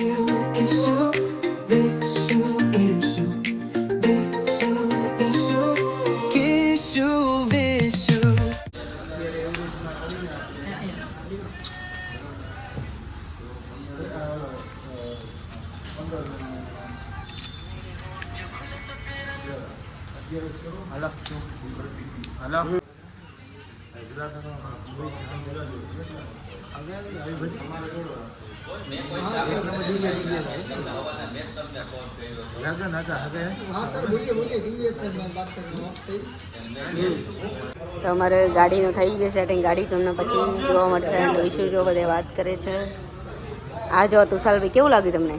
તો અમારે ગાડીનું થઈ ગયું સેટિંગ. ગાડી તમને પછી જોવા મળશે. એન્ડ વિશુ જો બધે વાત કરે છે. આ જો તુષારભાઈ કેવું લાગ્યું તમને?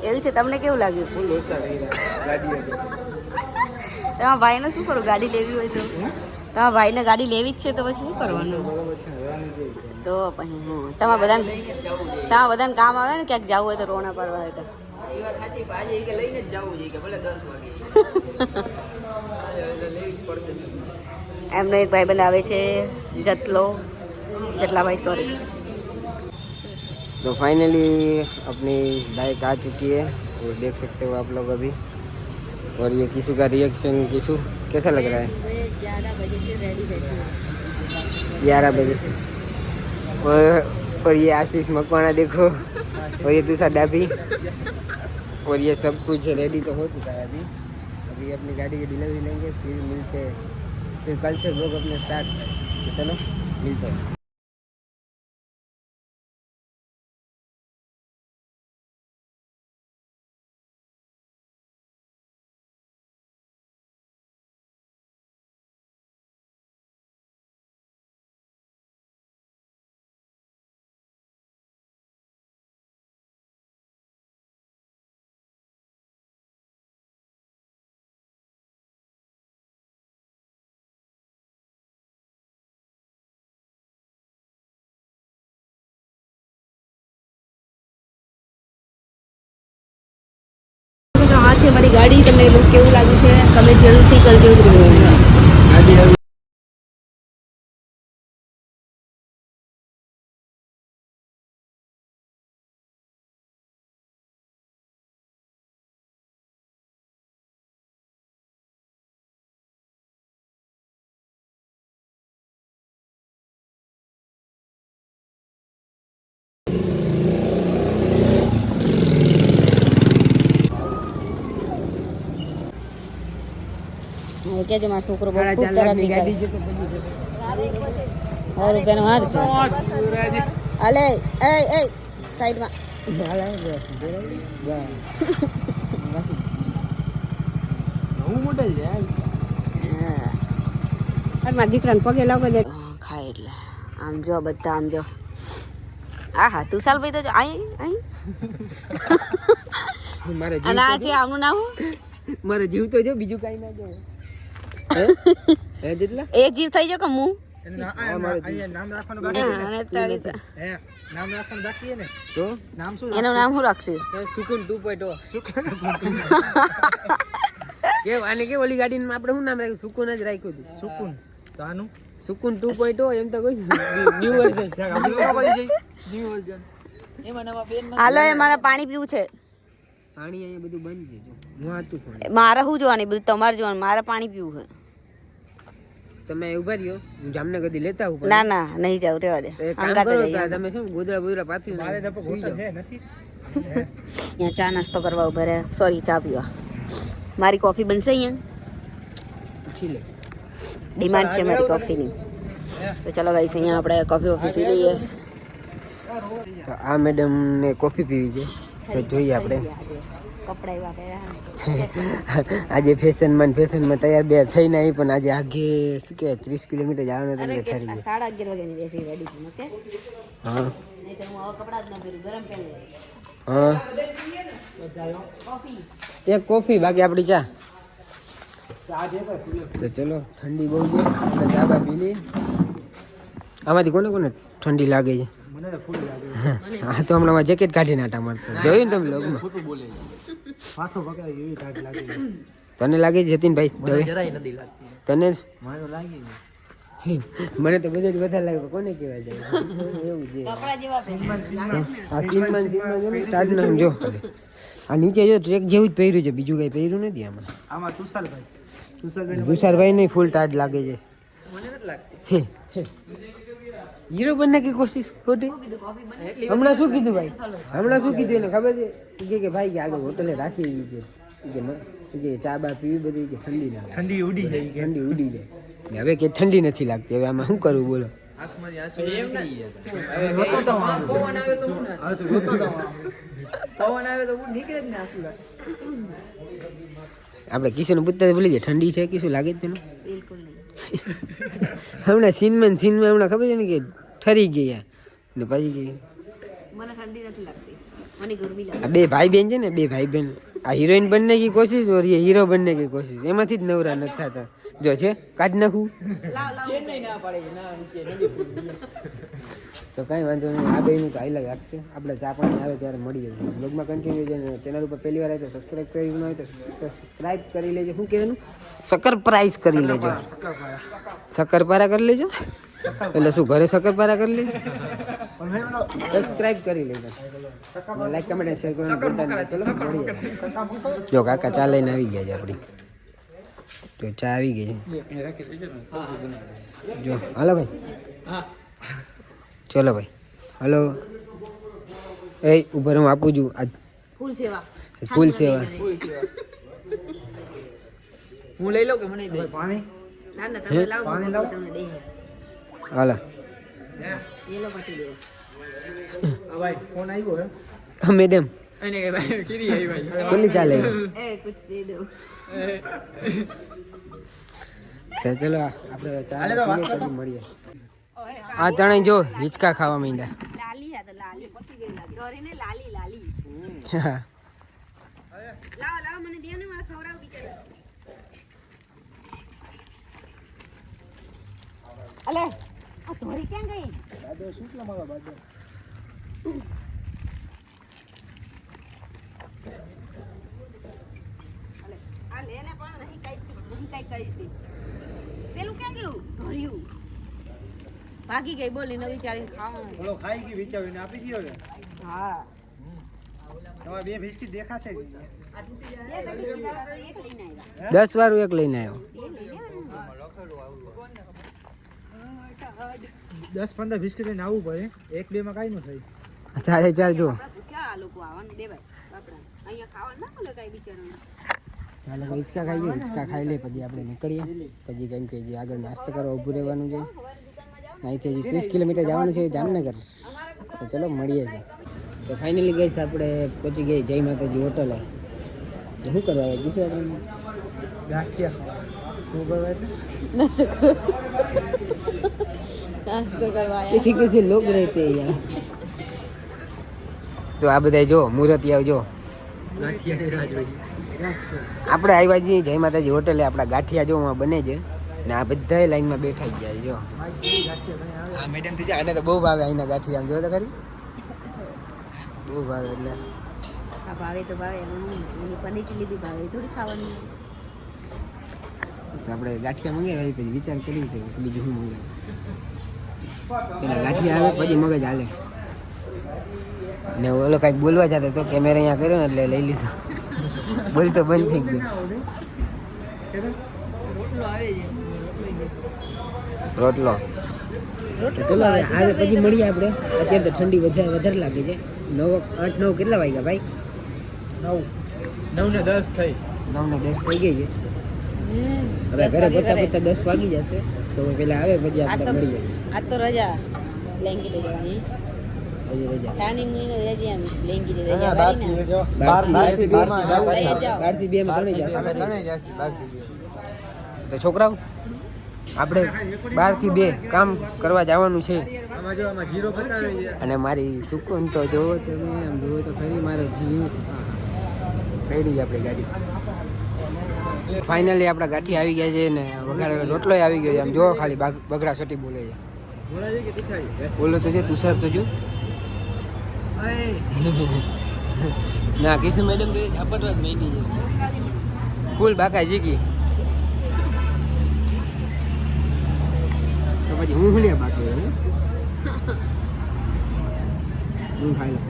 એવું છે, તમને કેવું લાગ્યું? તમારા ભાઈને શું કરું? ગાડી લેવી હોય તો તમારા ભાઈને ગાડી લેવી જ છે તો પછી શું કરવાનું? તો પછી તમારા બધાને કામ આવે ને ક્યાંક જવું હોય તો રોણા પાડવા હોય તો એમનો એક ભાઈબંધ આવે છે जटलाभाई सॉरी। तो फाइनली अपनी बाइक आ चुकी है और देख सकते हो आप लोग अभी। और ये किसू का रिएक्शन, किसू कैसा लग रहा है? 11 बजे से रेडी बैठी हूँ। 11 बजे से। और ये आशीष मकवाना देखो, और ये दूसरा डाबी, और ये सब कुछ रेडी तो हो चुका है अभी। अभी अपनी गाड़ी की डिलीवरी लेंगे, फिर मिलते हैं। फिर कल से लोग अपने स्टार्ट, तो चलो मिलते हैं। આ છે મારી ગાડી. તમને લુક કેવું લાગ્યું છે કમેન્ટ જરૂરથી કરજો. કે જે મારો છોકરો બહુ ખૂબ તરક્કી કરે. 100 રૂપિયાનો હાર છે. અલે એ સાઈડમાં મારા દીકરાને પગે લાગો દે ખાય એટલે. આમ જો બધા આમ જો. હા તુષારભાઈ તો અહીં અને આ છે આમનું નામ મારે જીવ તો જો બીજું કઈ ના જો એ જીવ થઈ જાવ કે હું નામ રાખવાનું બાકી ને તો નામ શું? એનું નામ શું રાખશે? સુકૂન 2.0. કે આને કે ઓલી ગાડીમાં આપણે શું નામ રાખ્યું? સુકૂન જ રાખ્યું હતું. સુકૂન. તો આનું સુકૂન 2.0 એમ તો કોઈ ન્યુ વર્ઝન છે. ન્યુ વર્ઝન એમાં નવા બેન. હાલો એ મારે પાણી પીવું છે. પાણી અહીંયા બધું બંધ છે. હું આતું પાણી મારે શું જોવાની? બધું તમારે જોવાનું. મારે પાણી પીવું છે. તમે ઉભા રહ્યો, હું જામનગર થી લેતા આવું. ના નહીં જાવ, રેવા દે. તમે શું ગોદડા પાથરી મારે તો હોટલ છે નથી. અહીંયા ચા નાસ્તો કરવા ઉભા રહ્યા. સોરી, ચા પીવા. મારી કોફી બનશે અહીંયા. પૂછી લે, ડિમાન્ડ છે મારી કોફીની. તો ચલો ગાઈસ, અહીંયા આપણે કોફી પી લઈએ. તો આ મેડમ ને કોફી પીવી છે, તો જોઈએ આપણે. કપડા એવા પહેર્યા. આજે ફેશનમાં તૈયાર બે થઈને આવી, પણ આજે આગે શું કહેવાય 30 કિલોમીટર જવાનું હતું. 11:30 વાગ્યાની બેસી રેડી છું. ઓકે હા, નહીં તો હું આવા કપડા જ ન પહેરું, ગરમ પહેરી લઈશ. હા, કોફી એક કોફી, બાકી આપણી ચા. તો ચલો, ઠંડી બહુ છે, આપણે ચા બા પી લઈએ. આમાંથી કોને ઠંડી લાગે છે? હા, તો હમણાં જેકેટ કાઢીને આટા મારતો જોયું ને તમે લોગમાં. તને લાગે છે જતીનભાઈ? તને મને તો બધે જ વધારે લાગે કોને કહેવાય જાય એવું છે કપડા જેવા આ સીનમાં સ્ટાર્ટ નામ જો આ નીચે જો ટ્રેક જેવું જ પહેર્યું છે બીજું કઈ પહેર્યું નથી આમાં આમાં તુષારભાઈ તુષારભાઈ નહીં ફૂલ ટાટ લાગે છે મને નથી લાગતી હીરો બનને की कोशिश ખોટી હમણાં શું કીધું ભાઈ હમણાં શું કીધું એને ખબર છે કે ભાઈ કે આગળ હોટલે રાખી કે ચા બા પીવી બધી કે ઠંડી ના ઠંડી ઉડી જાય ઠંડી ઉડી જાય ને હવે કે ઠંડી નથી લાગતી હવે આમાં શું કરવું બોલો આંખમાંથી આંસુ નીકળી ગયા પવન આવે તો હું પવન આવે તો હું નીકળે જ ને આંસુ લાગે આપણે કિશન પૂછતા ભૂલી જાય ઠંડી છે કે શું લાગે જ તેનું બિલકુલ નહીં હમણાં સીનમાં હમણાં ખબર છે ને કે ઠરી ગયા ને પછી કે મને ઠંડી નથી લાગતી મને ગરમી લાગે આ બે ભાઈ બહેન છે ને બે ભાઈ બહેન આ હિરોઈન બનને की कोशिश और ये हीरो बनने की कोशिश એમાંથી જ નવરા નથી થતા જો છે કાઢી નાખું ચેન્નઈ ના પાડે છે ના નીચે નદી તો કાંઈ વાંધો નહીં આ બેનું તો હાઈલા રાખશે આપણે ચા પાણી આવે ત્યારે મળી જશે બ્લોગમાં કન્ટિન્યુ છે ને ચેનલ ઉપર પહેલી વાર આવે તો સબસ્ક્રાઈબ કર્યું ન હોય તો સબસ્ક્રાઈબ કરી લેજો શું કહેવાનું શક્કરપારા કરી લેજો શક્કરપારા કરી લેજો એટલે શું ઘરે શક્કરપારા કરી લેજો સબસ્ક્રાઈબ કરી લેજો લાઈક કમેન્ટ શેર કરવાનું ભૂલતા નહીં ચલો મળીએ જો કાકા ચા લઈને આવી ગયા છે આપણી તો ચા આવી ગઈ છે જો હાલો ભાઈ ચલો ભાઈ હલો એ ઉપર હું આપું છું આજ ફૂલ સેવા ફૂલ સેવા હું લઈ લઉં કે મને દે પાણી ના ના તમે લાવો તમને દે હાલો એ લો પાટી દે ભાઈ ફોન આવ્યો હે મેડમ એને કે ભાઈ કીધી આવી ભાઈ કેટલી ચાલે એ કુછ દે દો તો ચલો આપણે ચા પીએ પછી મળીએ આ ત્રણેય જો હિંચકા ખાવા માંડ્યા લાલી આ તો લાલી પકી ગઈ લાલી ડોરીને લાલી લાલી હા લાવો લાવો મને દે ને મારે ખવડાવ બિચારા અલે આ ધોરી ક્યાં ગઈ બાદો શું કે મારો બાદો અલે આ લે ને પણ નહીં કઈ કરી હતી પેલું ક્યાં ગયું ધોર્યું ભાગી ગઈ બોલી નવી ચાલી ખાવાનું બોલો ખાઈ ગઈ વિચારીને આપી દીયો ને હા તમારે બે બિસ્કિટ દેખાશે એક લઈને આવ્યા 10 વાર એક લઈને આવ્યો 10-15 બિસ્કિટ લઈને આવવું પડે એક બે માં કઈ ન થાય ચાલે ચાલ જો ક્યાં આ લોકો આવવાનું દેવાય બાપરા અહીંયા ખાવાનું ના મળે કઈ બિચારાને ચાલો હિંચકા ખાઈએ હિંચકા ખાઈ લે પછી આપણે નીકળીએ પછી કેમ કે જે આગળ નાસ્તો કરવા ઊભું રહેવાનું છે અહીંથી હજી 30 કિલોમીટર જવાનું છે જામનગર તો ચલો મળીએ છીએ તો ફાઇનલી ગઈ આપણે પહોંચી ગઈ જય માતાજી હોટલે તો શું કરવા આવે બીજું આપણે ગાંઠિયા શું કરવા નાસ્તો કરવા किसी किसी लोग रहते हैं यहाँ તો આ બધા જો મુહૂર્ત આવજો ગાંઠિયા રાજ હોય આપણે આવ્યા છીએ જય માતાજી હોટલે આપણા ગાંઠિયા જો બને છે ને આ બધા લાઈનમાં બેઠા ગયા જો હા મેડમ તો આને તો બહુ ભાવે અહીંના ગાંઠિયા આમ જો તો ખરી બહુ ભાવે એટલે આ ભાવે તો ભાવે એની પનીર ચીલી બી ભાવે થોડી ખાવાની તો આપણે ગાંઠિયા મંગાવ્યા પછી વિચાર કરી છે બીજું શું મંગાવ્યું પેલા ગાંઠિયા આવે પછી મગજ હાલે ને ઓલો કાંઈક બોલવા જતો તો કેમેરા અહીંયા કર્યો ને એટલે લઈ લીધો બોલતો બંધ થઈ ગયો રોટલો તો ચલો હવે આજે પછી મળીએ આપણે અત્યારે તો ઠંડી વધારે લાગે છે 8-9 કેટલા વાગ્યા ભાઈ 9 ને 10 થઈ 9 ને 10 થઈ ગઈ છે હવે ઘરે પતા 10 વાગી જશે તો પેલા આવે પછી આપણે મળીએ આજ તો રજા લેંગી લઈ જવાની હજી રજા તાની મુની રજા એમ લેંગી લઈ રજા વાળી ને 12 થી 2 માં જાઓ. 12 થી 2 માં ત્રણેય જશે તો છોકરાઓ આપણે 12 થી 2 કામ કરવા જવાનું છે આમાં જો આમાં જીરો બતાવે છે અને મારી સુકૂન તો જોવો તમે આમ જોવો તો ખરી મારો જીવ પડી આપણે ગાડી ફાઇનલી આપણા ગાંઠી આવી ગયા છે ને વઘારેલો રોટલો આવી ગયો છે આમ જોવો ખાલી બગડા સટી બોલે છે બોલા છે કે તીખારી બોલો તો જો તુષાર તો જો ના કિશન મેડમ તો ઝાપટવા જ મહિની છે ફૂલ બાકા જીકી પછી હું લે બાકી હું ખાઈ લઉં.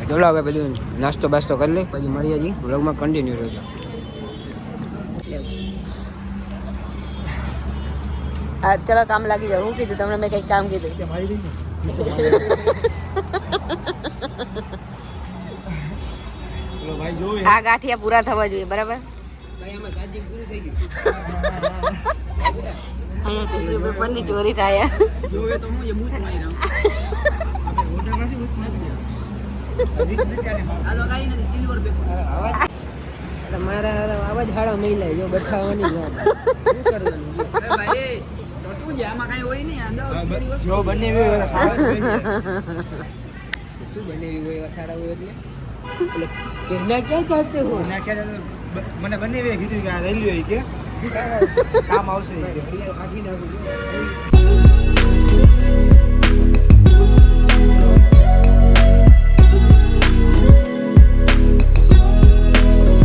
ચલો હવે બધું નાસ્તો બાસ્તો કરી લઈ પછી મળીએ છીએ વ્લોગમાં કન્ટિન્યુ રહેજો. ચલો કામ લાગી જાવ. હું કીધું તમને મેં કંઈક કામ કીધું. આ ગાંઠિયા પૂરા થવા જોઈએ બરાબર. અહીંયા ટીશ્યુ પેપરની ચોરી થાય. મારા આવાજ હાડા મહિલા જો બખાવાની જો બંને શું બનેવી હોય એવા સાડા હોય એટલે ક્યાં ચાલતે હો મને બંને કીધું કે આ રેલી હોય કે કામ આવશે.